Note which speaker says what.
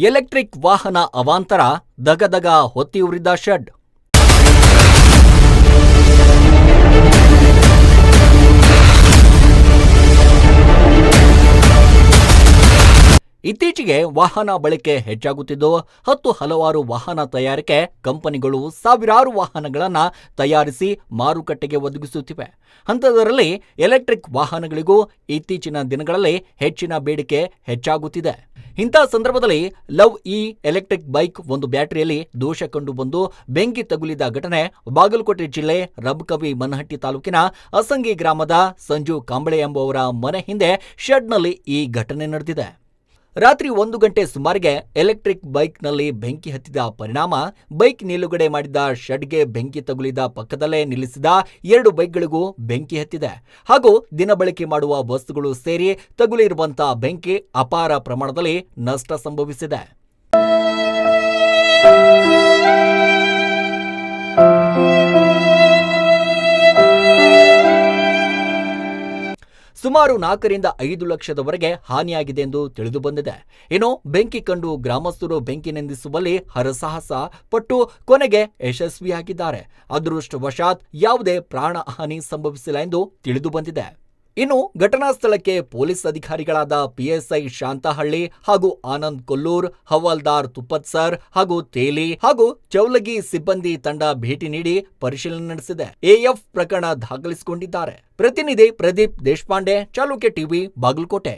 Speaker 1: Electric ವಾಹನ ಅವಾಂತರ, ದಗದಗ ಹೊತ್ತಿ ಉರಿದ ಶೆಡ್. ಇತ್ತೀಚೆಗೆ ವಾಹನ ಬಳಕೆ ಹೆಚ್ಚಾಗುತ್ತಿದ್ದು, ಹಲವಾರು ವಾಹನ ತಯಾರಿಕೆ ಕಂಪನಿಗಳು ಸಾವಿರಾರು ವಾಹನಗಳನ್ನು ತಯಾರಿಸಿ ಮಾರುಕಟ್ಟೆಗೆ ಒದಗಿಸುತ್ತಿವೆ. ಅಂಥದ್ದರಲ್ಲಿ ಎಲೆಕ್ಟ್ರಿಕ್ ವಾಹನಗಳಿಗೂ ಇತ್ತೀಚಿನ ದಿನಗಳಲ್ಲಿ ಹೆಚ್ಚಿನ ಬೇಡಿಕೆ ಹೆಚ್ಚಾಗುತ್ತಿದೆ. ಇಂಥ ಸಂದರ್ಭದಲ್ಲಿ ಲವ್ ಇ ಎಲೆಕ್ಟ್ರಿಕ್ ಬೈಕ್ ಒಂದು ಬ್ಯಾಟರಿಯಲ್ಲಿ ದೋಷ ಕಂಡುಬಂದು ಬೆಂಕಿ ತಗುಲಿದ ಘಟನೆ ಬಾಗಲಕೋಟೆ ಜಿಲ್ಲೆ ರಬಕವಿ ಮನಹಟ್ಟಿ ತಾಲೂಕಿನ ಅಸಂಗಿ ಗ್ರಾಮದ ಸಂಜು ಕಾಂಬಳೆ ಎಂಬುವರ ಮನೆ ಹಿಂದೆ ಶೆಡ್ನಲ್ಲಿ ಈ ಘಟನೆ ನಡೆದಿದೆ. ರಾತ್ರಿ 1 ಗಂಟೆ ಸುಮಾರಿಗೆ ಎಲೆಕ್ಟ್ರಿಕ್ ಬೈಕ್ನಲ್ಲಿ ಬೆಂಕಿ ಹತ್ತಿದ ಪರಿಣಾಮ ಬೈಕ್ ನಿಲುಗಡೆ ಮಾಡಿದ್ದ ಶೆಡ್ಗೆ ಬೆಂಕಿ ತಗುಲಿದ ಪಕ್ಕದಲ್ಲೇ ನಿಲ್ಲಿಸಿದ 2 ಬೈಕ್ಗಳಿಗೂ ಬೆಂಕಿ ಹತ್ತಿದೆ. ಹಾಗೂ ದಿನಬಳಕೆ ಮಾಡುವ ವಸ್ತುಗಳು ಸೇರಿ ತಗುಲಿರುವಂತಹ ಬೆಂಕಿ ಅಪಾರ ಪ್ರಮಾಣದಲ್ಲಿ ನಷ್ಟ ಸಂಭವಿಸಿದೆ. ಸುಮಾರು 4 ರಿಂದ 5 ಲಕ್ಷದವರೆಗೆ ಹಾನಿಯಾಗಿದೆ ಎಂದು ತಿಳಿದು ಬಂದಿದೆ. ಇನ್ನು ಬೆಂಕಿ ಕಂಡು ಗ್ರಾಮಸ್ಥರು ಬೆಂಕಿ ನಂದಿಸುವಲ್ಲಿ ಹರಸಾಹಸ ಪಟ್ಟು ಕೊನೆಗೆ ಯಶಸ್ವಿಯಾಗಿದ್ದಾರೆ. ಅದೃಷ್ಟವಶಾತ್ ಯಾವುದೇ ಪ್ರಾಣ ಹಾನಿ ಸಂಭವಿಸಿಲ್ಲ ಎಂದು ತಿಳಿದು ಬಂದಿದೆ. ಇನ್ನು ಘಟನಾ ಸ್ಥಳಕ್ಕೆ ಪೊಲೀಸ್ ಅಧಿಕಾರಿಗಳಾದ ಪಿಎಸ್ಐ ಶಾಂತಹಳ್ಳಿ ಹಾಗೂ ಆನಂದ್ ಕೊಲ್ಲೂರ್, ಹವಾಲ್ದಾರ್ ತುಪ್ಪತ್ ಸರ್ ಹಾಗೂ ತೇಲಿ ಹಾಗೂ ಚೌಲಗಿ ಸಿಬ್ಬಂದಿ ತಂಡ ಭೇಟಿ ನೀಡಿ ಪರಿಶೀಲನೆ ನಡೆಸಿದೆ. ಎಎಫ್ ಪ್ರಕರಣ ದಾಖಲಿಸಿಕೊಂಡಿದ್ದಾರೆ. ಪ್ರತಿನಿಧಿ ಪ್ರದೀಪ್ ದೇಶಪಾಂಡೆ, ಚಾಲುಕ್ಯ ಟಿವಿ, ಬಾಗಲಕೋಟೆ.